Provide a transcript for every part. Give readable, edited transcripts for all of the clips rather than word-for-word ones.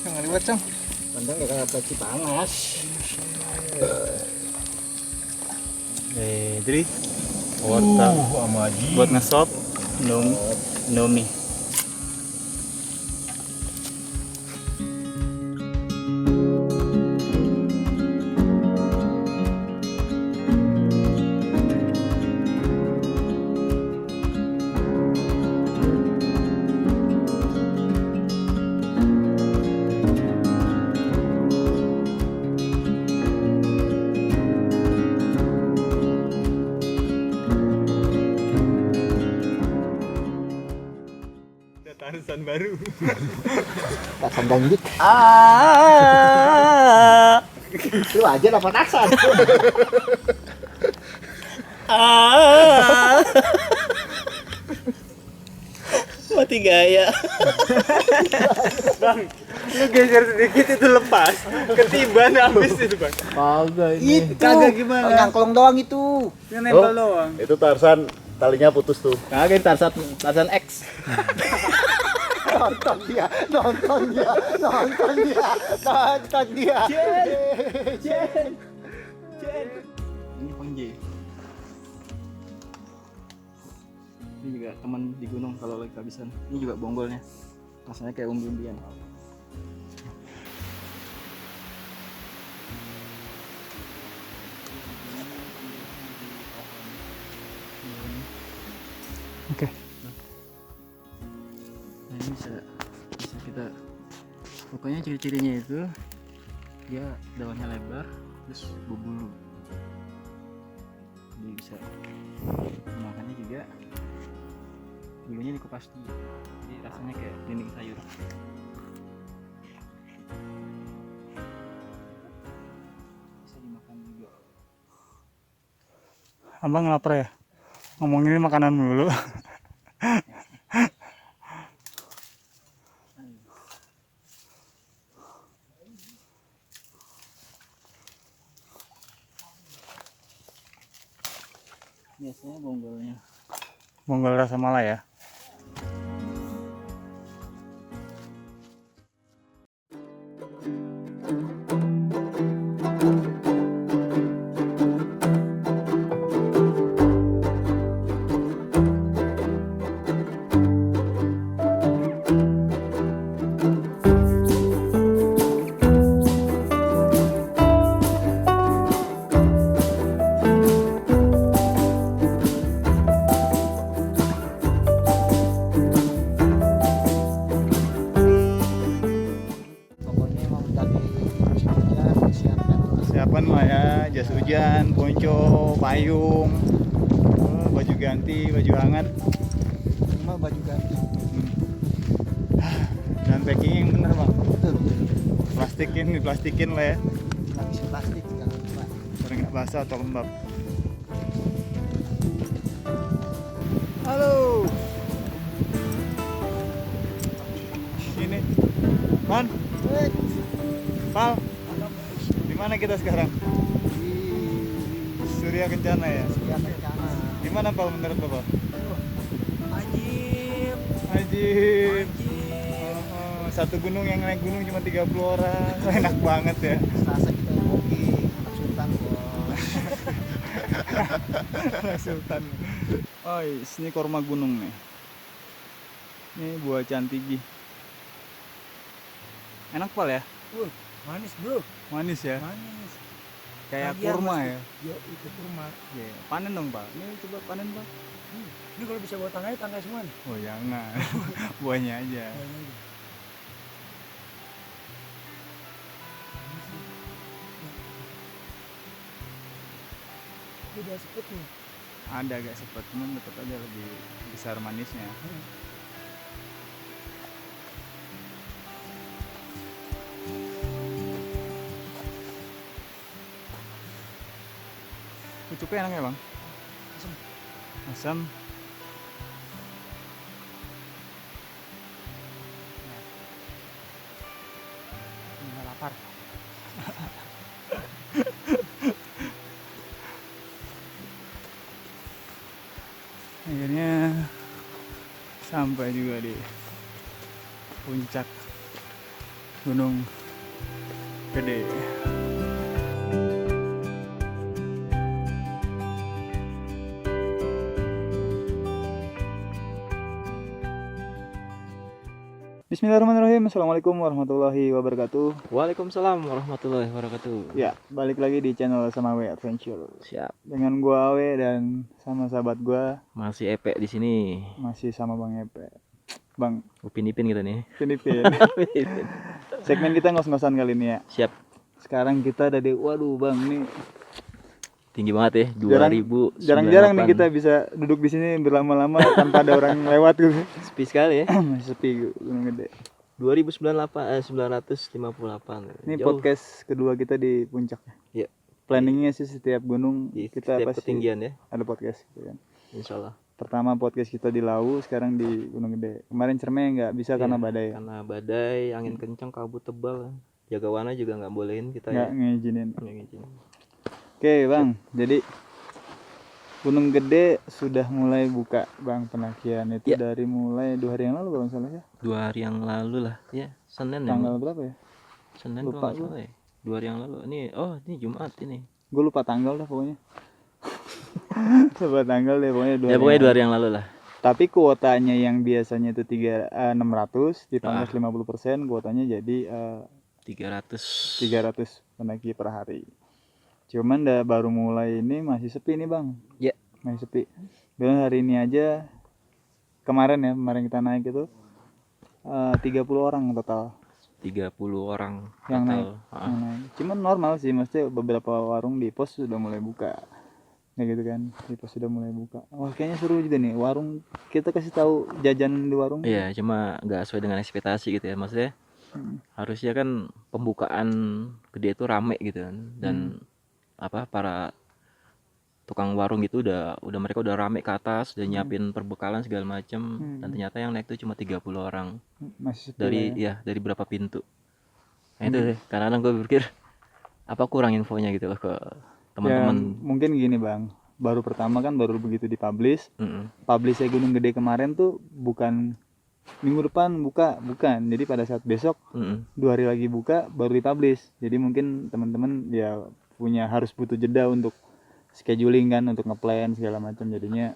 Jangan liwat, Cang. Pandang ya kayak peci panas. Jadi wortel buat ngesop Indomie. Tarsan baru. Tasan dangdut. Lu aja apa tasan? Mati gaya. Bang, lu geser sedikit itu lepas. Ketiban habis itu, Bang. Kagak ini. Itu. Kagak gimana? Ngangklong doang itu. Yang nempel doang. Itu Tarsan talinya putus tuh. Kagak Tarsan X. Nonton dia. Jen. Ini Bang J. Ini juga teman di gunung kalau lagi kehabisan. Ini juga bonggolnya. Rasanya kayak umbi-umbian. Oke. Nah, ini bisa kita pokoknya ciri-cirinya itu dia daunnya lebar terus berbulu. Jadi bisa makannya juga bulunya dikupas dulu. Jadi rasanya kayak dinding sayur. Bisa dimakan juga. Abang lapar ya? Ngomongin makanan dulu. Biasanya bonggolnya. Bonggol rasa Malai ya? Pokoknya mau tadi aja siapkan. Siapan mah ya, jas hujan, ponco, payung, baju ganti, baju hangat, Cuma baju ganti. dan packing yang bener bang. Betul. Diplastikin lah ya, Lapis plastik jangan lupa. biar nggak basah atau lembab. Halo. Sini, Man, Pal. Di mana kita sekarang? Di Surya Kencana ya. Surya Kencana. Di mana Pal menurut Bapak? Ajib. Ajib. satu gunung yang naik gunung cuma 30 orang. Enak banget ya. Selasa kita ngopi anak sultan bos. Sultan. Oh, ini korma gunung nih. Ini buah cantigi. Enak pal ya? Manis bro, Manis ya? manis. Kayak Bagian kurma mas, ya? Yo itu kurma. Iya. Panen dong pak. Ini coba panen pak. Ini kalau bisa bawa tangga semua nih. Oh jangan. Buahnya aja. Ini udah sepet nih. Ada agak sepet, cuman tetap aja lebih besar manisnya. Pucuknya enak ya bang? Asam. Asam. Nggak lapar. Akhirnya sampai juga di puncak Gunung Gede. Bismillahirrahmanirrahim. Assalamualaikum warahmatullahi wabarakatuh. Waalaikumsalam warahmatullahi wabarakatuh. Ya, balik lagi di channel Samawe Adventure. Siap. Dengan gua Awe dan sama sahabat gua Masih Epe di sini. masih sama Bang Epe. Bang, Upin Ipin kita nih. Filipin. Segmen kita ngos-ngosan kali ini ya. Siap. Sekarang kita ada di waduh Bang, ini Tinggi banget ya. 2000. jarang-jarang nih kita bisa duduk di sini berlama-lama tanpa ada orang lewat gitu. sepi sekali ya. Masih sepi Gunung Gede. 958. Ini Jauh. podcast kedua kita di puncak. Iya. Planningnya sih setiap gunung Di kita setiap pasti ketinggian ya. ada podcast gitu kan. Insyaallah. Pertama podcast kita di Lawu, sekarang di Gunung Gede. Kemarin Cerme nggak bisa karena Iya, badai. Karena badai, angin kencang, kabut tebal. Jagawana juga nggak bolehin kita Nggak ya. ngizinin. Nggak ngizinin. Oke Bang, jadi Gunung Gede sudah mulai buka Bang pendakian itu Ya. dari mulai 2 hari yang lalu kalau nggak salah ya. 2 hari yang lalu lah ya. Senin ya. Tanggal berapa ya? Senin lupa kalau nggak salah ya. 2 hari yang lalu. Ini Jumat ini. Gue lupa tanggal dah pokoknya. Lupa tanggal deh pokoknya 2 Ya pokoknya 2 hari yang lalu lah. Tapi kuotanya yang biasanya itu 600 dipangkas 50%, kuotanya jadi 300. 300 pendaki per hari. Cuman baru mulai ini masih sepi nih Bang. Ya. Masih sepi. Bilang hari ini aja kemarin kita naik itu 30 orang total 30 orang yang naik. total. Yang naik. Cuman normal sih, maksudnya beberapa warung di pos sudah mulai buka. Kayak gitu kan, di pos sudah mulai buka. Wah kayaknya seru juga nih warung. Kita kasih tahu jajanan di warung. Iya, cuma nggak sesuai dengan ekspektasi gitu ya. Maksudnya harusnya kan pembukaan gede itu rame gitu kan. Dan para tukang warung gitu mereka udah rame ke atas, udah nyiapin perbekalan segala macam. Dan ternyata yang naik tuh cuma 30 orang Masih sepi dari lah ya. dari berapa pintu. Nah itu deh, kadang-kadang gue berpikir apa kurang infonya gitu loh ke Ya, teman-teman. mungkin gini Bang, baru pertama kan baru begitu dipublish. Mm-mm. Publishnya Gunung Gede kemarin tuh bukan minggu depan bukan. Jadi pada saat besok Mm-mm. 2 hari lagi buka baru dipublish. Jadi mungkin teman-teman ya harus butuh jeda untuk scheduling kan, untuk ngeplan segala macam. Jadinya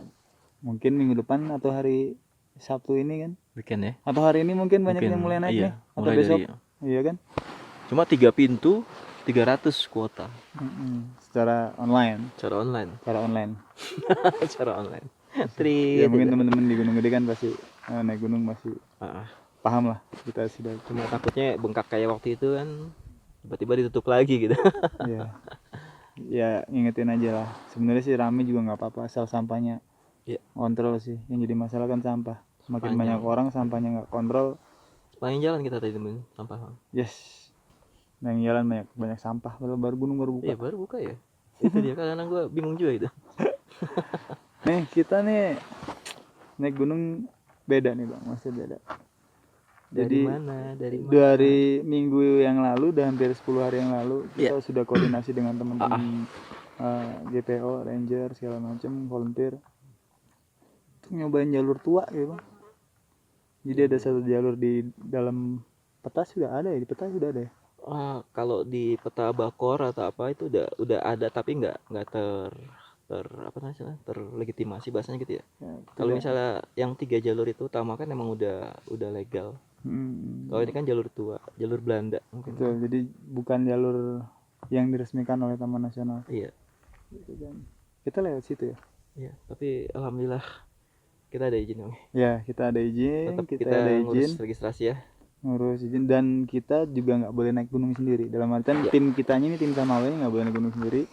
mungkin minggu depan atau hari Sabtu ini kan, Weekend ya. atau hari ini mungkin banyak Mungkin, yang mulai naik iya, nih atau mulai besok. dari- Iya kan? Cuma 3 pintu 300 kuota Secara online. secara online. Secara online. Ya mungkin teman-teman di Gunung Gede kan pasti naik gunung masih paham lah, kita sudah. Cuma takutnya bengkak kayak waktu itu kan, tiba-tiba ditutup lagi gitu. Iya. Ya ingetin aja lah. Sebenarnya sih rame juga nggak apa-apa asal sampahnya Iya. kontrol sih. Yang jadi masalah kan sampah. Semakin Sepanjang. banyak orang sampahnya nggak kontrol, Sepanjang jalan kita tadi temen sampah. yes. Yang jalan banyak sampah. Baru gunung baru buka. Iya baru buka ya. Itu dia kadang-kadang gue bingung juga itu. Nih kita nih naik gunung beda nih Bang, masih beda. Jadi Dari mana? dari minggu yang lalu, udah hampir 10 hari yang lalu kita sudah koordinasi dengan teman-teman GPO, Ranger segala macam, volunteer untuk nyobain jalur tua gitu Bang. Jadi ada satu jalur di dalam peta sudah ada ya, di peta sudah ada ya. Kalau di peta Bakor atau apa itu udah ada, tapi nggak apa namanya, terlegitimasi bahasanya gitu ya. Ya, Kalau tidak. misalnya yang 3 jalur itu utama kan emang udah legal. Kalau ini kan jalur tua, jalur Belanda mungkin. Betul, jadi bukan jalur yang diresmikan oleh Taman Nasional. Iya, Gitu kan. Kita lewat situ ya. iya. Tapi alhamdulillah kita ada izin, Bang. Ya, kita ada izin, Tetap kita kita ada ngurus izin, registrasi ya. ngurus izin, dan kita juga nggak boleh naik gunung sendiri. Dalam artian Ya. tim kitanya ini, tim Samawa ini nggak boleh naik gunung sendiri,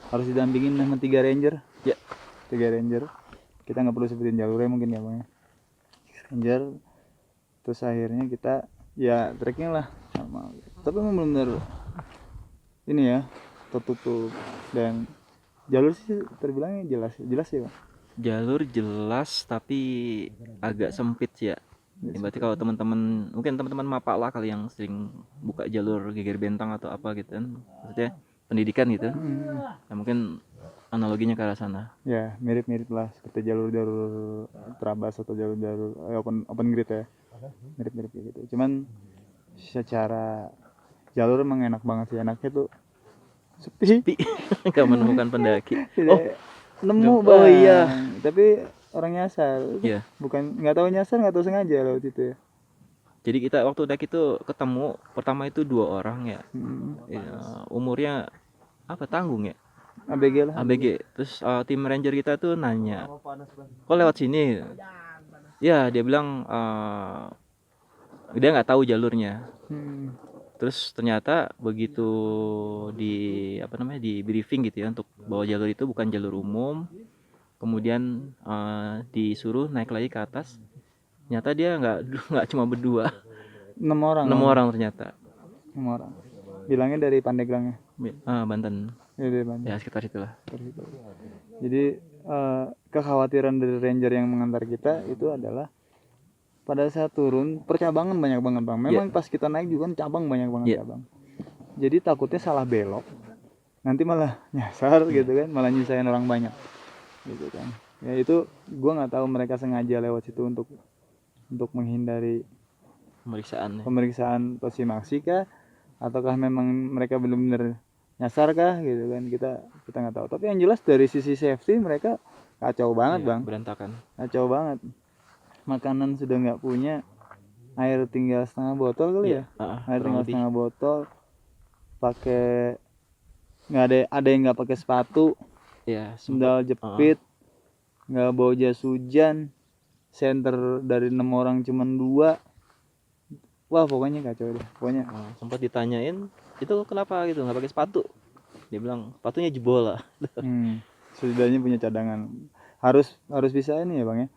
harus didampingin sama 3 ranger. Ya. 3 ranger. Kita nggak perlu sebutin jalurnya mungkin ya bang. 3 ranger. Terus akhirnya kita ya trekking lah sama. Tapi memang benar ini ya tertutup, dan jalur sih terbilangnya jelas ya bang. Jalur jelas tapi agak sempit sih ya. Ya, berarti kalau teman-teman, mungkin teman-teman Mapak lah kali yang sering buka jalur Geger Bentang atau apa gitu kan, maksudnya pendidikan gitu, ya mungkin analoginya ke arah sana. Ya mirip-mirip lah seperti jalur-jalur Trabas atau jalur-jalur open grid ya, mirip-mirip kayak gitu. Cuman secara jalur emang enak banget sih, enaknya tuh sepi. Tapi nggak menemukan pendaki. Tidak nemu Oh, bang. iya. Tapi orang nyasar. Iya. Bukan nggak tahu nyasar, nggak tahu sengaja lewat itu ya. Jadi kita waktu daki itu ketemu pertama itu 2 orang ya. Ya, umurnya apa, tanggung ya, ABG lah. ABG. Terus tim ranger kita tuh nanya, kok lewat sini? Ya dia bilang dia nggak tahu jalurnya. Terus ternyata begitu di briefing gitu ya, untuk bahwa jalur itu bukan jalur umum, kemudian disuruh naik lagi ke atas. Ternyata dia nggak cuma berdua, 6 orang. 6 orang ternyata. 6 orang. Bilangnya dari Pandeglangnya. Banten. Ya dari Banten. Ya sekitar itulah. Jadi kekhawatiran dari ranger yang mengantar kita itu adalah pada saat turun percabangan banyak banget bang. Memang pas kita naik juga kan cabang banyak banget cabang. Jadi takutnya salah belok, nanti malah nyasar gitu kan, malah nyusahin orang banyak gitu kan. Ya itu gua nggak tahu mereka sengaja lewat situ untuk menghindari pemeriksaan tosimaksi kah, ataukah memang mereka benar-benar nyasar kah gitu kan, kita nggak tahu. Tapi yang jelas dari sisi safety mereka kacau banget bang, berantakan, kacau banget. Makanan sudah nggak punya, air tinggal setengah botol kali ya, air tinggal setengah botol, pakai nggak ada yang nggak pakai sepatu, sendal jepit, nggak bawa jas hujan, center dari 6 orang cuman 2. Wah pokoknya kacau deh, pokoknya. Sempat ditanyain itu kenapa gitu nggak pakai sepatu, dia bilang sepatunya jebol lah. Setidaknya punya cadangan, harus bisa ini ya bang ya.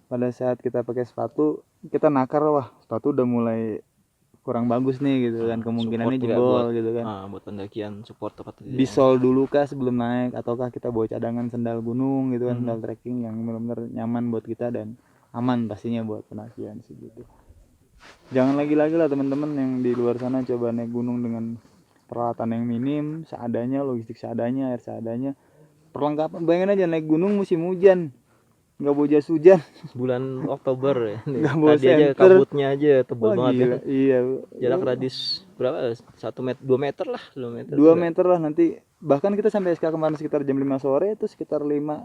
Pada saat kita pakai sepatu, kita nakar, wah sepatu udah mulai kurang bagus nih gitu kan, kemungkinannya jebol gitu kan. Buat pendakian support tepat Disol dulu kah sebelum naik, ataukah kita bawa cadangan sendal gunung gitu kan, sendal trekking yang benar-benar nyaman buat kita dan aman pastinya buat pendakian sih gitu. Jangan lagi-lagi lah teman-teman yang di luar sana coba naik gunung dengan peralatan yang minim, seadanya, logistik seadanya, air seadanya, perlengkapan. Bayangin aja naik gunung musim hujan, nggak bawa jas hujan, bulan Oktober ya. Nggak bawa Tadi aja senter. kabutnya aja tebal banget gila. ya. Iya. Jarak radius berapa? 1 meter, 2 meter lah, 2 meter. 2 meter lah nanti. Bahkan kita sampai SK kemarin sekitar jam 5 sore itu sekitar 5-6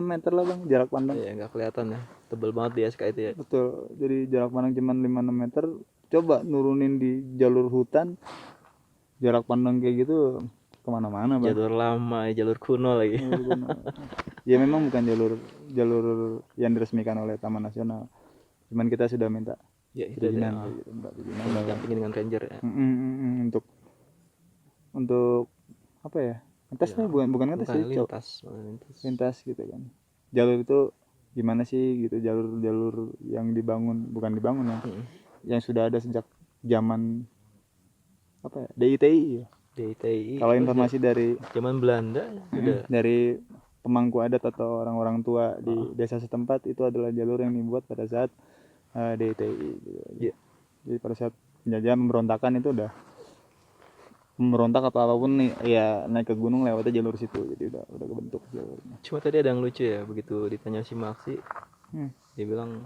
meter lah bang jarak pandang. Iya nggak kelihatan ya, tebal banget di SK itu ya. Betul. Jadi jarak pandang cuma 5-6 meter. Coba nurunin di jalur hutan, jarak pandang kayak gitu kemana-mana bang. Jalur lama, jalur kuno lagi. Ya memang bukan jalur yang diresmikan oleh Taman Nasional. Cuman kita sudah minta perizinan gitu, dampingin dengan ranger ya. Untuk apa ya? Ngetes nih bukan ngetes sih, lintas gitu kan. Jalur itu gimana sih gitu, jalur yang bukan dibangun ya. Yang sudah ada sejak zaman apa ya? DITI ya. DITI. Kalau informasi dari zaman Belanda sudah. Dari pemangku adat atau orang-orang tua di desa setempat, itu adalah jalur yang dibuat pada saat DITI gitu. Jadi pada saat penjajahan pemberontakan itu udah memberontak atau apapun nih ya naik ke gunung lewatnya jalur situ, jadi udah kebentuk jalurnya. Cuma tadi ada yang lucu ya, begitu ditanya si Maksi dia bilang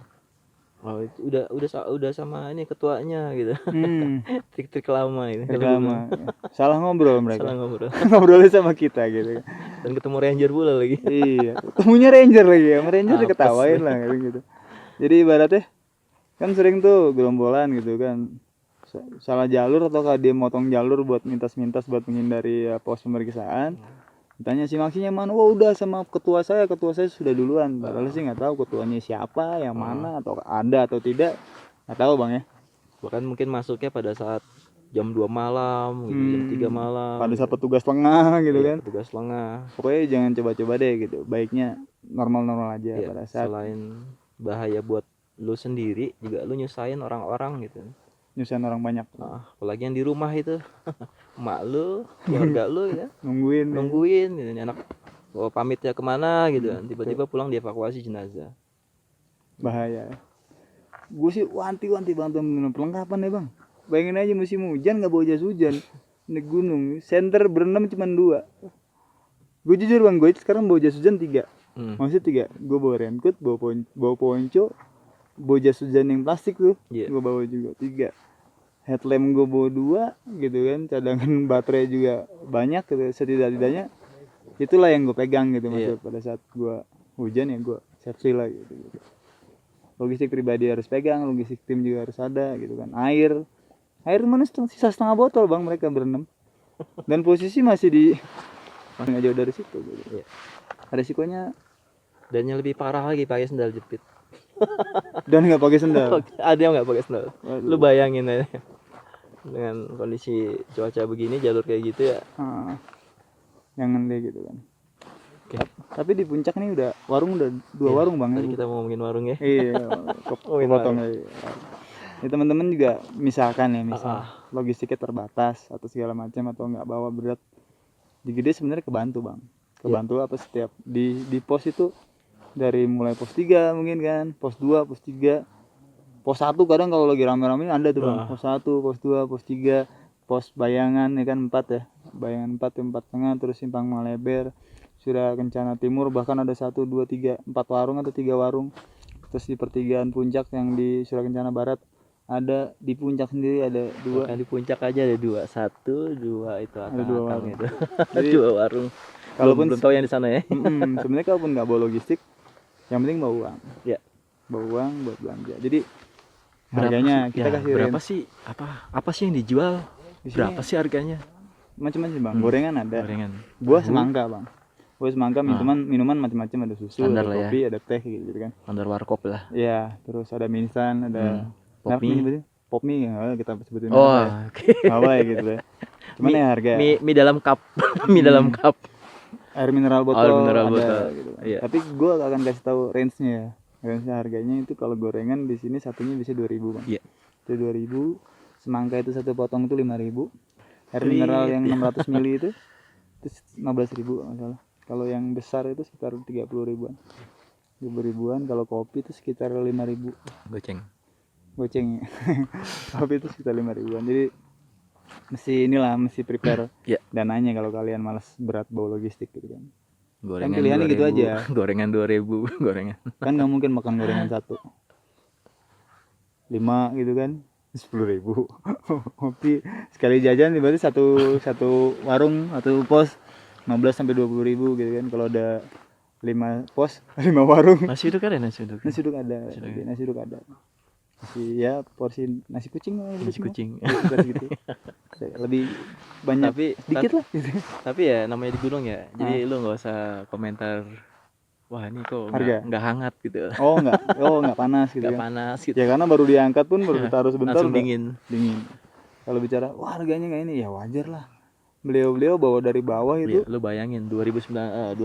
Oh, itu udah sama ini ketuanya gitu. Hmm, Trik-trik lama ini. reklama. Salah ngobrol mereka. Salah ngobrol. Ngobrolnya sama kita gitu. Dan ketemu ranger pula lagi. Iya, ketemunya ranger lagi ya, sama ranger Apes. diketawain lah gitu. Jadi ibaratnya kan sering tuh gerombolan gitu kan, salah jalur atau dia motong jalur buat mintas-mintas buat menghindari pos pemeriksaan. Ditanya si maksinya mana, wah udah sama ketua saya sudah duluan. Padahal sih nggak tahu ketuanya siapa, yang mana atau ada atau tidak, nggak tahu bang ya. Bahkan mungkin masuknya pada saat jam 2 malam gitu, jam 3 malam. Pada saat petugas lengah gitu Iya, kan. petugas lengah. Pokoknya jangan coba-coba deh gitu. Baiknya normal-normal aja Iya, pada saat selain bahaya buat lu sendiri, juga lu nyusahin orang-orang gitu. nyusahin orang banyak. Apalagi yang di rumah itu. Emak lu, keluarga lu ya, Nungguin. gitu. Ini anak pamitnya kemana gitu kan, tiba-tiba pulang dievakuasi jenazah. Bahaya. Gue sih wanti-wanti banget dengan perlengkapan ya bang. Bayangin aja musim hujan nggak bawa jas hujan, naik gunung, senter berenam cuma 2. Gue jujur bang, gue sekarang bawa jas hujan 3. Maksudnya 3. Gue bawa raincoat, bawa ponco, bawa jas hujan yang plastik tuh, gue bawa juga 3. Headlamp gue bawa 2 gitu kan, cadangan baterai juga banyak gitu, setidak-tidaknya itulah yang gue pegang gitu maksudnya pada saat gue hujan ya gue safety lah gitu. Logistik pribadi harus pegang, logistik tim juga harus ada gitu kan. Air mana sisa setengah botol bang, mereka berenam dan posisi masih nggak jauh dari situ gitu. Resikonya Dan yang lebih parah lagi pakai sendal jepit. dan nggak pakai sendal. Ada yang nggak pakai sendal. Lu bayangin aja dengan kondisi cuaca begini, jalur kayak gitu ya. Jangan deh gitu kan. Tapi di puncak nih udah 2 warung bang. Tadi kita mau ngomongin warung ya. Iya, potong ya. Ya teman-teman juga misalkan logistiknya terbatas atau segala macam atau nggak bawa berat, di Gede sebenarnya kebantu bang. Kebantu apa setiap di pos itu dari mulai pos 3 mungkin kan, pos 2, pos 3, pos 1 kadang kalau lagi rame-rame ada tuh bang. Pos 1, pos 2, pos 3, pos Bayangan ya kan 4 ya. Bayangan 4 tengah, terus Simpang Maleber, Surya Kencana Timur, bahkan ada 1, 2, 3, 4 warung atau 3 warung. Terus di pertigaan puncak yang di Surya Kencana Barat ada, di puncak sendiri ada 2. Bahkan di puncak aja ada 2, 1, 2 itu Ada 2 warung. itu. Jadi 2 warung. Kalaupun belum tahu yang di sana ya. Sebenarnya kalaupun nggak bawa logistik, yang penting bawa uang. Ya. Bawa uang buat belanja. Jadi harganya kita kasih berapa sih? Apa sih yang dijual? Di sini Berapa sih harganya? macam-macam bang. Gorengan ada. Gorengan. Buah semangka bang. Buah semangka, minuman macam-macam, ada susu, Standar ada lah ya. kopi, ada teh gitu kan. Standar warkop lah. Iya, terus ada mie instan, ada Pop mie. Pop mie ya, kita sebutin Oh, apa ya. oke. Apa ya gitu ya. Cuman ya harga Mie dalam cup. Mie dalam cup. air mineral botol Air mineral ada botol. gitu kan. Iya. Tapi gua akan kasih tahu range-nya ya. Range harganya itu kalau gorengan di sini satunya bisa 2.000 bang. Iya. Itu 2.000. Semangka itu satu potong itu 5.000. Air mineral yang 600 ml itu 15.000 kalau salah. Kalau yang besar itu sekitar 30 ribuan. 20 ribuan. Kalau kopi itu sekitar 5.000. Goceng. Goceng. Kopi itu sekitar 5 ribuan. Jadi mesti prepare dananya kalau kalian malas berat bawa logistik gitu kan. Gorengan Pilihannya 2.000, gitu aja. Gorengan 2.000, gorengan. Kan nggak mungkin makan gorengan 1 5 gitu kan, 10.000. Kopi sekali jajan berarti satu warung atau pos 15 sampai 20.000 gitu kan. Kalau ada 5 pos 5 warung, Nasi uduk ada, nasi uduk. nasi uduk ada. Nasi ya porsi nasi kucing lah, Nasi kucing. sekitar gitu. Lebih banyak dikit lah gitu. Tapi ya namanya di gunung ya. Jadi lu nggak usah komentar. Wah ini kok Harga? nggak hangat gitu. Nggak panas gitu Nggak kan. panas gitu. Ya karena baru diangkat pun baru ditaruh sebentar Langsung udah dingin. Kalau bicara wah harganya nggak ini ya wajar lah. Beliau bawa dari bawah itu. Iya, lu bayangin 2958.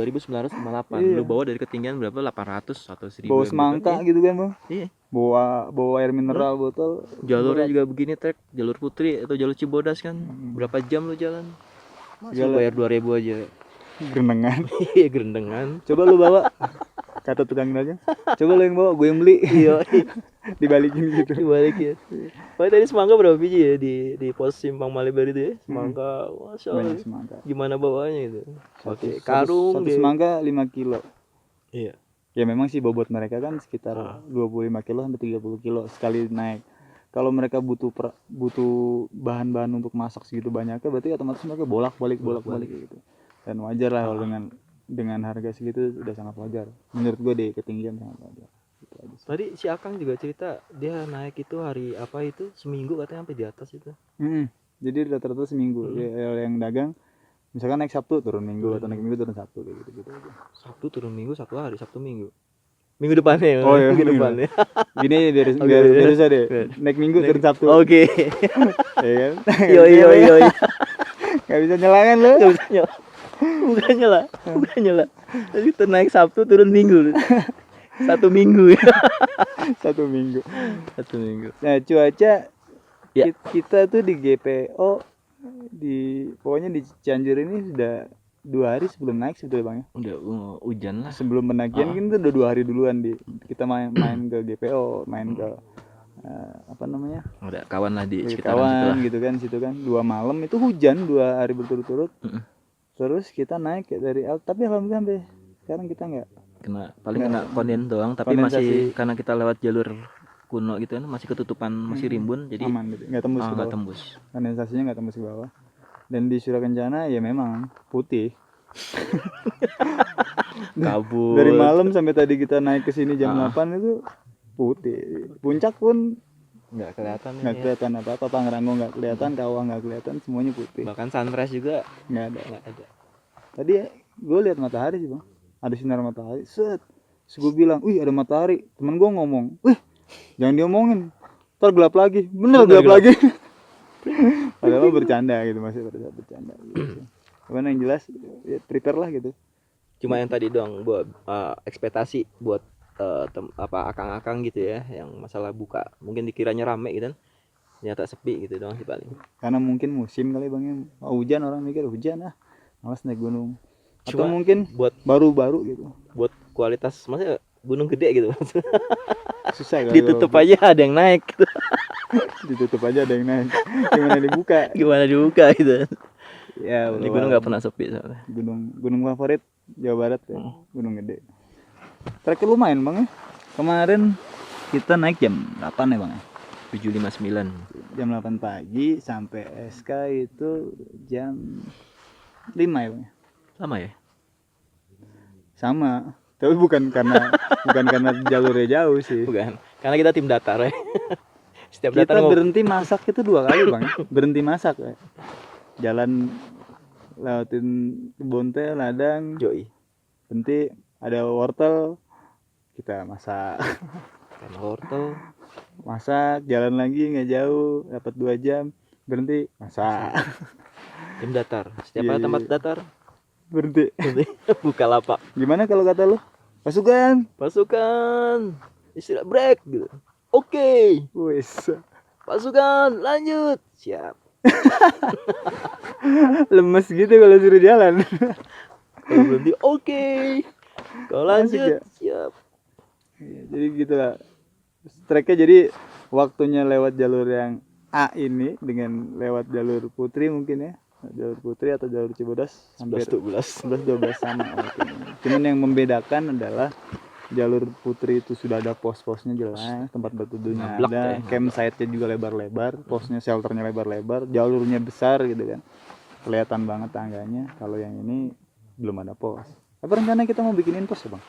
Iya. Lu bawa dari ketinggian berapa? 800 atau 1000. Bawa semangka gitu kan bang. Iya. Bawa air mineral botol. Jalurnya juga begini trek, jalur Putri atau jalur Cibodas kan. Berapa jam lu jalan? Masa Segala- bayar 2.000 aja. Gerendengan. Iya, gerendengan. Coba lu bawa. Kata tukang dagang. Coba lu yang bawa, gue yang beli. Iya. Dibalikin gitu. Dibalik ya. Pak tadi semangka berapa biji ya di pos Simpang Malebar itu ya? Semangka, masya Allah. Banyak semangka. Gimana bawanya itu? Pakai Satu karung satu deh. semangka 5 kilo. Iya. Ya memang sih bobot mereka kan sekitar 25 kilo sampai 30 kilo sekali naik. Kalau mereka butuh bahan-bahan untuk masak segitu banyaknya, berarti otomatis mereka bolak-balik gitu. Dan wajar lah kalau dengan harga segitu udah sangat wajar. Menurut gue deh ketinggian sangat wajar. Gitu aja sih. Tadi si Akang juga cerita dia naik itu hari apa itu seminggu katanya sampai di atas itu. Jadi rata-rata seminggu. Ya, yang dagang misalkan naik Sabtu turun Minggu atau naik Minggu turun Sabtu kayak gitu aja. Sabtu turun Minggu, satu hari, Sabtu Minggu. Minggu depannya ya. Oh iya, minggu minggu. depannya. Gini biar usah deh. Naik Minggu turun Sabtu. Oke. Ya kan? Yo. Gak bisa nyelangan lu. Enggak bisa nyala. Bukan nyala. Tadi kita naik Sabtu turun Minggu. Satu minggu ya. Satu minggu. Satu minggu. Nah cuaca Ya. kita tuh di GPO pokoknya di Cianjur ini sudah 2 hari sebelum naik sebetulnya bang ya. Udah hujan lah. Sebelum pendakian kan itu udah 2 hari duluan kita main ke GPO, main ke apa namanya, Ada kawan lah di sekitaran situ kawan lah. gitu kan, situ kan 2 malam itu hujan 2 hari berturut-turut. Terus kita naik kayak dari tapi alhamdulillah sampai sekarang kita nggak Kena konden doang, tapi kondensasi. masih karena kita lewat jalur kuno gitu kan, masih ketutupan, masih rimbun, jadi aman gitu, nggak tembus ke nggak bawah. tembus. Kondensasinya nggak tembus ke bawah. Dan di Surakencana ya memang putih. Kabut. Dari malam sampai tadi kita naik ke sini jam 8 itu putih. Puncak pun Nggak kelihatan nggak ini ya. kelihatan apa-apa, Pangrango nggak kelihatan, Kawah nggak kelihatan, semuanya putih. Bahkan sunrise juga Nggak ada. nggak ada. Tadi gue lihat matahari sih bang, ada sinar matahari. Set, terus gue bilang, wih ada matahari. Temen gue ngomong, wih jangan diomongin, ntar gelap lagi. Bener gelap lagi. Padahal bercanda gitu, masih pada saat bercanda. Gitu. Cuman yang jelas ya, prepare lah gitu. Cuma yang tadi doang buat ekspektasi buat akang-akang gitu ya, yang masalah buka mungkin dikiranya rame gitu kan, ternyata sepi gitu doang sih paling. Karena mungkin musim kali bang ya, hujan, orang mikir hujan malas naik gunung. Atau Cuma mungkin buat baru-baru gitu, buat kualitas, maksudnya gunung gede gitu. susah kali Ditutup aja ada yang naik gitu. ditutup aja ada yang naik, gimana dibuka. Gimana dibuka gitu. Ya Di gunung nggak pernah sepi soalnya. gunung favorit Jawa Barat ya, Gunung Gede. Treknya lumayan bang ya, kemarin kita naik jam 8 ya bang ya, 7:59. jam 8 pagi sampai SK itu jam 5 ya bang ya. Lama ya? Sama, tapi bukan karena jalurnya jauh sih. Bukan, karena kita tim datar ya. Setiap Kita datar berhenti masak itu 2 kali bang, berhenti masak ya. Jalan lewatin kebun teh, ladang, Yoi. berhenti ada wortel, kita masak. Karena wortel. Masak, jalan lagi nggak jauh, dapat 2 jam, berhenti masak. Tim datar. Setiap Iya, ada tempat iya. datar, Berhenti. buka lapak. Gimana kalau kata lu? Pasukan. Pasukan, istirahat break gitu. Oke. Wis. Pasukan, lanjut. Siap. Lemes gitu kalau suruh jalan. Kalau berhenti, oke. Kalau Asik lanjut, ya? siap. Iya, jadi gitulah. Treknya jadi waktunya lewat jalur yang A ini dengan lewat jalur Putri mungkin ya. Jalur Putri atau jalur Cibodas hampir 11-12. 11-12 sama waktunya. Cuman yang membedakan adalah jalur Putri itu sudah ada pos-posnya jelas, tempat berteduhnya Ngablak ada, ya, campsite-nya juga lebar-lebar, posnya, shelternya lebar-lebar, jalurnya besar gitu kan, kelihatan banget tangganya. Kalau yang ini belum ada pos. Apa rencana kita mau bikinin pos ya bang?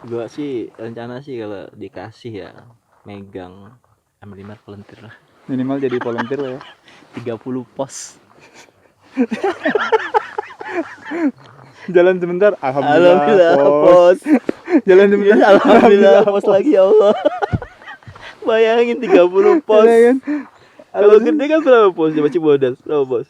Gua sih rencana sih kalau dikasih ya megang M5 volunteer lah. Minimal jadi volunteer lah ya. 30 pos. Jalan sebentar, Alhamdulillah pos. pos. Jalan sebentar, Alhamdulillah pos lagi ya Allah. Bayangin 30 pos. Ya kan? Kalau gede kan berapa pos? Coba Cibodas berapa pos?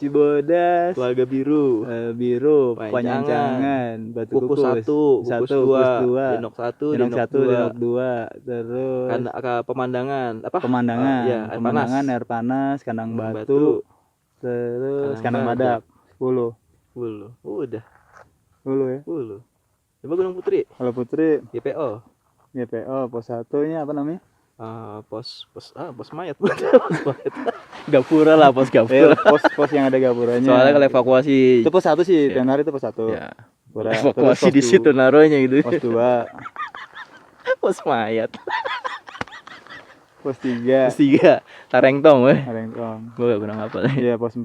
Cibodas, Keluarga biru. biru, Panjangan, Panjangan, Batu Kukus 1, Kukus 2, Denok 1, Denok 1, Denok 2. 2, terus Kan pemandangan apa? pemandangan, Iya, air pemandangan, panas. air panas, kandang Kandang batu, terus Kandang kandang badak. badak, 10 Udah, ya. 10. Coba Gunung Putri, Kalau Putri, GPO. GPO, pos 1-nya apa namanya? Pos mayat. Pos mayat. Gapura lah, pos gapura. Pos yang ada gapuranya. Soalnya kalau evakuasi itu pos 1 sih, Iya. tiap hari itu pos 1. ya Evakuasi di situ naruhnya gitu. Pos 2, Pos mayat. pos 3, Pos 3 Tarengtong weh. Arengtong. Gue kurang apa nih. Iya, pos 4,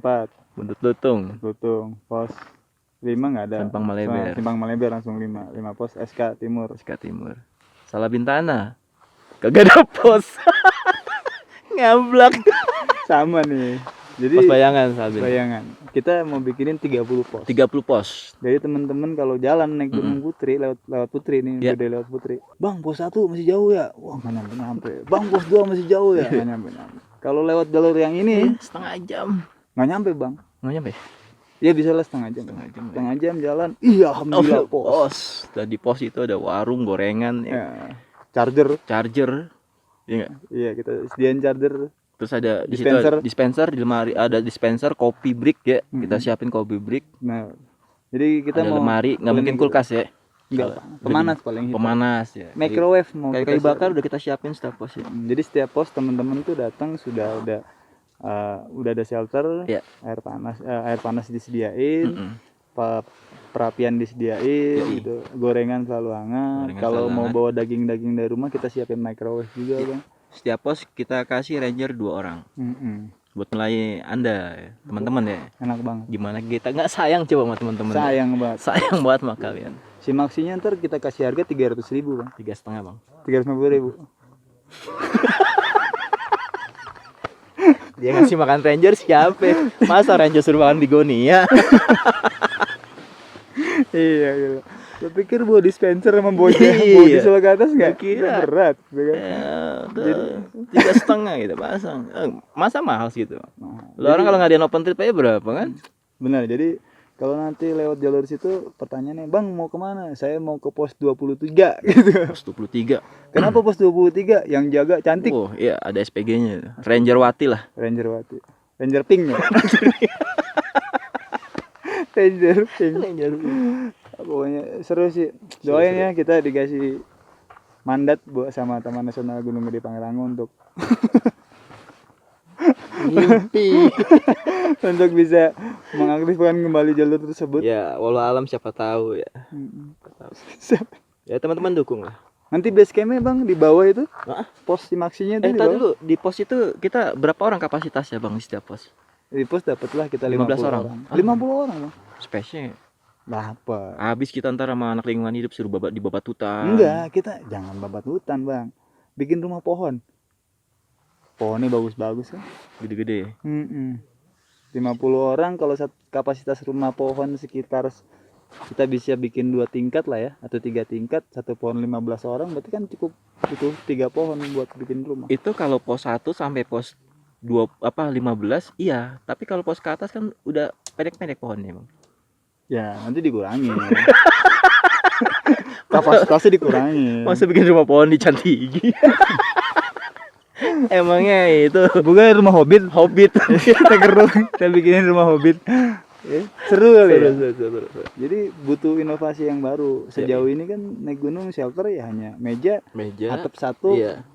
Buntut Lutung. Lutung. Pos 5 nggak ada. Simpang Maleber. Simpang Maleber langsung 5 pos SK Timur. Ska Timur. Salah Bintana. Kagak ada pos. Ngablak. Sama nih. Jadi Pos Bayangan Salah Bintana. bayangan. Kita mau bikinin 30 pos. 30 pos. Jadi teman-teman kalau jalan naik Gunung Putri lewat Putri nih, Iya. gede lewat Putri. Bang, pos 1 masih jauh ya? Wah, nggak nyampe. Bang, pos 2 masih jauh ya? Nggak nyampe. Kalau lewat jalur yang ini Setengah jam. nggak nyampe, Bang. Nggak nyampe. Ya bisa lah setengah jam. Setengah jam, ya. Setengah jam jalan. Iya, alhamdulillah Oh, pos. pos. Dan di pos itu ada warung, gorengan, ya. Ya, charger. Charger. Iya nggak? Iya, kita sediain charger. Terus ada di situ Dispenser. ada dispenser di lemari, ada dispenser kopi brick ya. Kita Mm-mm. siapin kopi brick. Nah, jadi kita Ada mau lemari, nggak mungkin kulkas ya. Enggak, Kalau pemanas paling hitam. Pemanas ya. Microwave mau Kayu kita bakar siapin. udah kita siapin setiap pos ya. Jadi setiap pos teman-teman tuh datang udah ada shelter, Iya. air panas disediain, Mm-mm. perapian disediain, Yoi. gitu. Gorengan selalu hangat. Gorengan Kalau selalu mau hangat. bawa daging-daging dari rumah kita siapin microwave juga, Iya. Bang. Setiap pos kita kasih ranger 2 orang Mm-mm. buat melayani Anda ya, teman-teman ya. Enak banget. Gimana kita nggak sayang coba sama teman-teman. ya? Sayang banget. Sayang banget sama kalian. Si maksinya ntar kita kasih harga 300.000, Bang. 3,5 Bang. 350.000. Dia ngasih makan ranger siapa? Masa ranger suruh makan bigonia? Iya gitu. Lo pikir bawa dispenser sama bawa Iya. bawa diesel ke atas nggak? Kira. Berat, gitu kan? Ya, 3,5 gitu pasang. Masa mahal segitu? Nah, Lo orang kalau ngadain open trip aja berapa kan? benar. Jadi kalau nanti lewat jalur situ pertanyaannya, Bang mau kemana? Saya mau ke pos 23 gitu. Pos 23. Kenapa pos 23? Yang jaga cantik. Oh iya ada SPG-nya. Ranger Wati lah. Ranger Wati. Ranger Pink ya? Ranger Pink. Pokoknya seru sih. Doain ya kita dikasih mandat buat sama Taman Nasional Gunung Gede Pangrango untuk Mimpi. untuk bisa mengaktifkan kembali jalur tersebut. Ya walau alam siapa tahu ya. Mm-mm. Siapa tahu. Ya teman-teman dukung lah. Nanti base campnya Bang di bawah itu, Hah? pos Simaksinya itu di Tadi bawah. dulu di pos itu kita berapa orang kapasitasnya Bang di setiap pos? Di pos dapatlah kita 15 50 orang. orang. Ah. 50 orang Bang. Spesial. Dapat. Habis kita ntar sama anak lingkungan hidup suruh di babatutan. Enggak, kita jangan babat hutan, Bang. Bikin rumah pohon. Pohonnya bagus-bagus kan. Gede-gede. 50 orang kalau kapasitas rumah pohon sekitar kita bisa bikin 2 tingkat lah ya atau 3 tingkat, satu pohon 15 orang berarti kan cukup butuh 3 pohon buat bikin rumah. Itu kalau pos 1 sampai pos 15 iya, tapi kalau pos ke atas kan udah pendek-pendek pohonnya, Bang. Ya, nanti dikurangi. Kapasitasnya dikurangi. Masa bikin rumah pohon di Cantigi? Emangnya itu Bukan rumah hobbit. kita kita bikinin rumah hobbit. Ya, seru kali ya. Seru. Jadi butuh inovasi yang baru. Sejauh ini kan naik gunung shelter ya hanya meja, Meja. atap satu, Iya.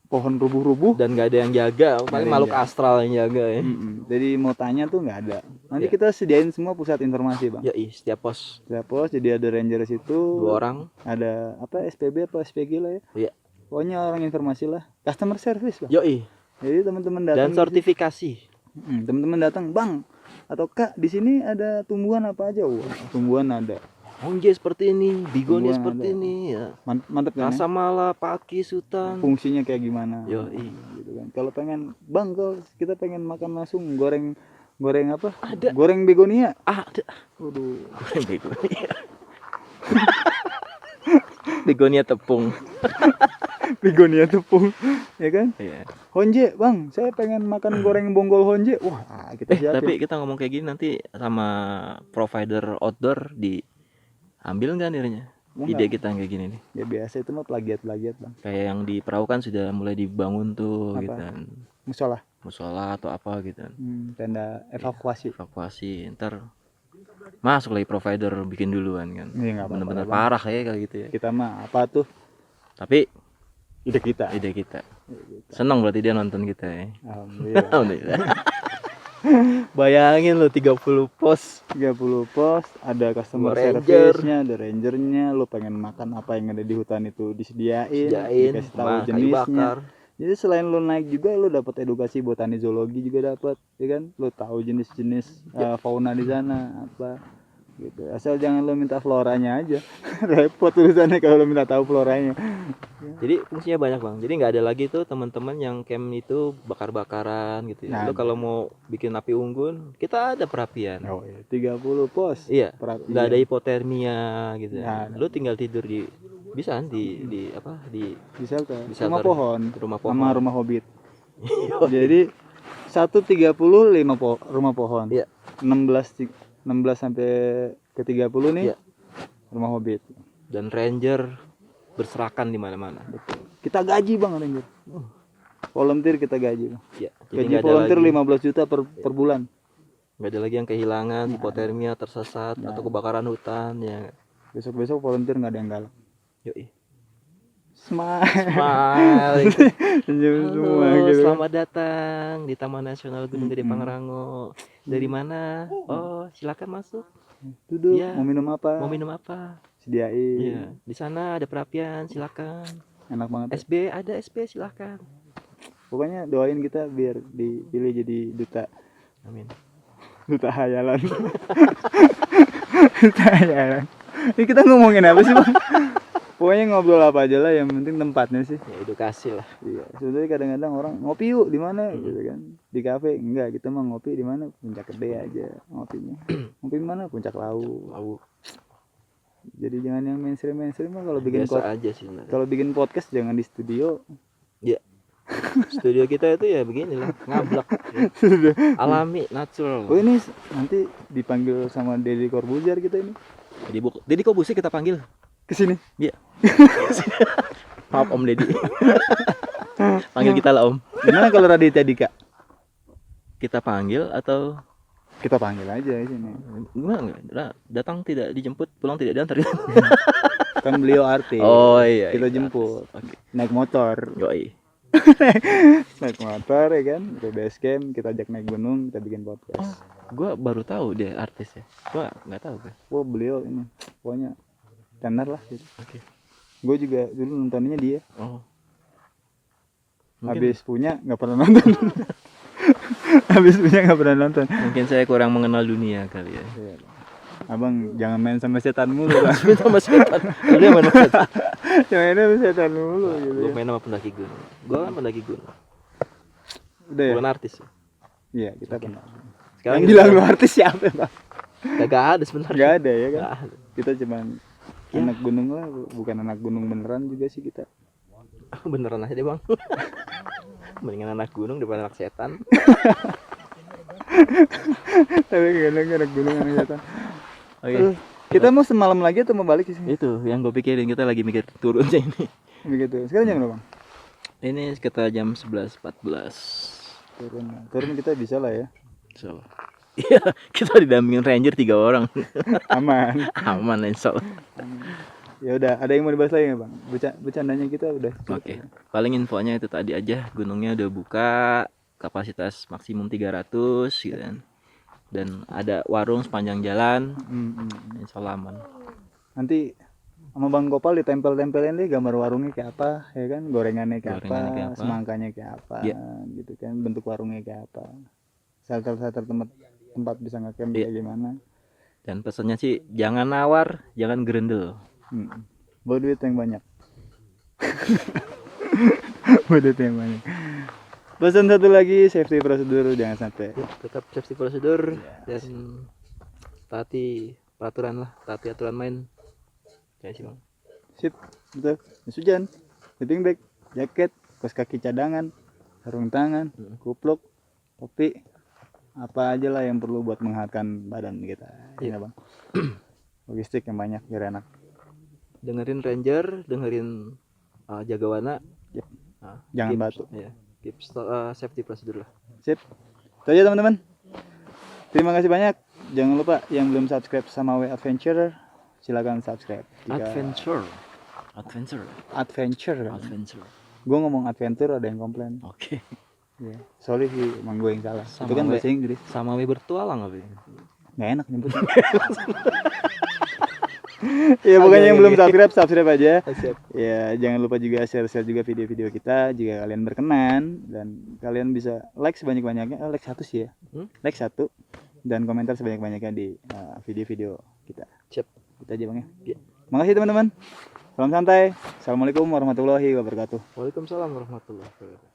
pohon rubuh-rubuh. Dan nggak ada yang jaga, paling yang makhluk jaga. astral yang jaga ya. Jadi mau tanya tuh nggak ada. Nanti Iya. kita sediain semua pusat informasi, Bang. Ya setiap pos Setiap pos jadi ada ranger situ. 2 orang. Ada apa SPB apa SPG lah ya. Iya. Pokoknya orang informasi lah. Customer service, Bang. Yoi. Jadi teman-teman Dan datang. sertifikasi. Teman-teman datang, Bang. Atau Kak, di sini ada tumbuhan apa aja? Wah, tumbuhan ada. Honje seperti ini, bigonia Tumbuhan seperti ada. ini ya. Mantep kan? ya? Rasa mala, pakis, hutan. Fungsinya kayak gimana? Yoi. Gitu kan. Kalau pengen, Bang, kalau kita pengen makan langsung goreng apa? Ada. Goreng begonia. Ada. Waduh. Goreng begonia. Begonia tepung. Begonia tepung, ya kan? Iya. Honje, Bang, saya pengen makan goreng bonggol honje. Wah, kita siapin. Tapi kita ngomong kayak gini nanti sama provider outdoor diambil nggak nilainya? Mau Ide nggak? kita yang kayak gini nih. Ya biasa itu mah plagiat, Bang. Kayak yang di perahu kan sudah mulai dibangun tuh Apa? gitu kan. Musola. Musola atau apa gitu kan. Tenda evakuasi. Evakuasi ntar masuk lagi provider bikin duluan kan. Iya, nggak apa-apa, Bener-bener Bang. parah ya kayak gitu ya. Kita mah apa tuh? Tapi Ide kita. ide kita. Senang berarti dia nonton kita ya. Alhamdulillah. Alhamdulillah. Bayangin lo 30 pos. 30 pos, ada customer Dua ranger. service-nya, ada rangernya, lu pengen makan apa yang ada di hutan itu disediain, Sediain, dikasih tahu kayu jenisnya. bakar. Jadi selain lu naik juga lu dapat edukasi botani zoologi juga dapat, ya kan? Lu tahu jenis-jenis fauna di sana apa gitu. Asal jangan lu minta floranya aja. Repot urusannya kalau lu minta tahu floranya. Jadi fungsinya banyak bang. Jadi nggak ada lagi tuh teman-teman yang camp itu bakar-bakaran gitu ya. Nah, Lo kalau mau bikin api unggun, kita ada perapian. Oh iya, 30 pos. Iya. Perapian. Nggak ada hipotermia gitu. Nggak ada. Lo tinggal tidur di bisa kan di apa di Di shelter. Di Rumah shelter. pohon. Rumah pohon. Sama rumah hobbit. Jadi 130 rumah pohon. Iya. 16 sampai ke 30 nih. Iya. Rumah hobbit. Dan ranger berserakan di mana-mana. Kita gaji Bang ranger. Volunteer kita gaji Bang. Iya. Jadi Gaji nggak ada volunteer lagi, 15 juta per bulan. nggak ada lagi yang kehilangan, hipotermia, tersesat atau kebakaran hutan ya. Besok-besok volunteer nggak ada yang galak. Yoi. Smile. Smile. Senyum semua Halo, gitu. selamat datang di Taman Nasional Gunung Gede Pangrango. Dari mana? Oh, silakan masuk. Duduk, Iya. mau minum apa? Mau minum apa? Sediain. Iya, di sana ada perapian, silakan. Enak banget. SB ada SB, silakan. Pokoknya doain kita biar dipilih jadi Amin. duta hayalan. Duta hayalan. Ini kita ngomongin apa sih Bang? Pokoknya ngobrol apa aja lah, yang penting tempatnya sih. Ya edukasi lah. Iya, sebetulnya kadang-kadang orang ngopi yuk di mana gitu kan. Di kafe enggak, kita mah ngopi di mana? Puncak Gede aja ngopinya. Ngopi di mana? Puncak Lawu. Lalu Jadi jangan yang mainstream mah kalau bikin biasa aja sih sebenarnya. kalau bikin podcast jangan di studio. Ya. Studio kita itu ya beginilah, ngablak. Ya. Alami, natural. Oh ini nanti dipanggil sama Deddy Corbuzier kita ini Jadi kok Busi kita panggil? ke sini. Iya. Maaf Om Deddy. Panggil kita lah Om. Gimana kalau Raditya Dika? Kita panggil atau Kita panggil aja di sini. gimana enggak? Datang tidak dijemput, pulang tidak diantar. Kan beliau artis. Oh iya. Kita iya, jemput. artis. Oke. Naik motor. Yoi. Naik motor ya kan, ke base camp, kita ajak naik gunung, kita bikin podcast. Gua baru tahu dia artis ya. Gua nggak tahu gue. Oh beliau ini, pokoknya tenar lah gitu. Oke. Gue juga dulu nontonnya dia. Oh. Mungkin, Habis punya nggak pernah nonton. Habis punya nggak pernah nonton. mungkin saya kurang mengenal dunia kali ya. Iya. Abang jangan main sama setan mulu Bang. Sama setan. Lu yang main sama setan. Jangan main sama setan mulu gitu. Lu Ya. main sama pendaki gunung. Gua kan pendaki gunung. Udah ya? Bukan artis. Iya, kita kenal. Sekarang Yang bilang lu artis siapa Bang? Gak ada sebenarnya. Gak ada ya kan? Nggak ada. Kita cuman Ya. anak gunung lah, bukan anak gunung beneran juga sih kita. Beneran aja deh bang. Mendingan anak gunung daripada anak setan. Tapi kadang anak gunung anak setan. Oke. Kita mau semalam lagi atau mau balik sih? Itu yang gue pikirin, kita lagi mikir turunnya ini. Begitu. Sekarang jam berapa Bang? Ini sekitar jam 11.14. Turun kita bisa lah ya. So. Iya, kita didampingin ranger 3 orang. Aman. Aman insya Allah. Ya udah, ada yang mau dibahas lagi nggak Bang? Bercandanya kita udah. Oke. Paling infonya itu tadi aja, gunungnya udah buka, kapasitas maksimum 300 gitu kan. Dan ada warung sepanjang jalan. Insya Allah aman. Nanti sama Bang Gopal ditempel-tempelin deh gambar warungnya kayak apa, ya kan? Gorengannya kayak Gorengannya apa, kayak apa. semangkanya kayak apa, Iya. gitu kan? Bentuk warungnya kayak apa. Shelter tempat bisa ngecamp Iya. kayak gimana. Dan pesannya sih jangan nawar, jangan gerendel. Bawa duit yang banyak. Bawa duit yang banyak. Pesan satu lagi, safety prosedur jangan sampai. Tetap safety prosedur dan taati peraturan lah, taati aturan main. Kayak sih bang. Sip, betul. Jas hujan, sleeping bag, jaket, kaos kaki cadangan, sarung tangan, kupluk, topi, apa aja lah yang perlu buat menghangatkan badan kita. Iya bang. Logistik yang banyak biar enak. Dengerin ranger, dengerin jagawana. Yep. Nah, Jangan keep- batu. Ya, keep safety prosedur lah. Sip. Itu aja teman-teman. Terima kasih banyak. Jangan lupa yang belum subscribe sama We Adventure, silakan subscribe. Adventure. Adventure. Adventure. Gue ngomong adventure ada yang komplain. Oke. Ya, sorry sih emang gue yang salah. Sama Itu kan we. bahasa Inggris. Sama we bertualang apa? Nggak enak nyebutnya. Ya pokoknya yang belum subscribe aja. Ya jangan lupa juga share juga video-video kita jika kalian berkenan, dan kalian bisa like sebanyak-banyaknya, like 1 sih ya. Like 1 dan komentar sebanyak-banyaknya di video-video kita. Siap. Itu aja Bang ya. Makasih teman-teman. Salam santai. Assalamualaikum warahmatullahi wabarakatuh. Waalaikumsalam warahmatullahi wabarakatuh.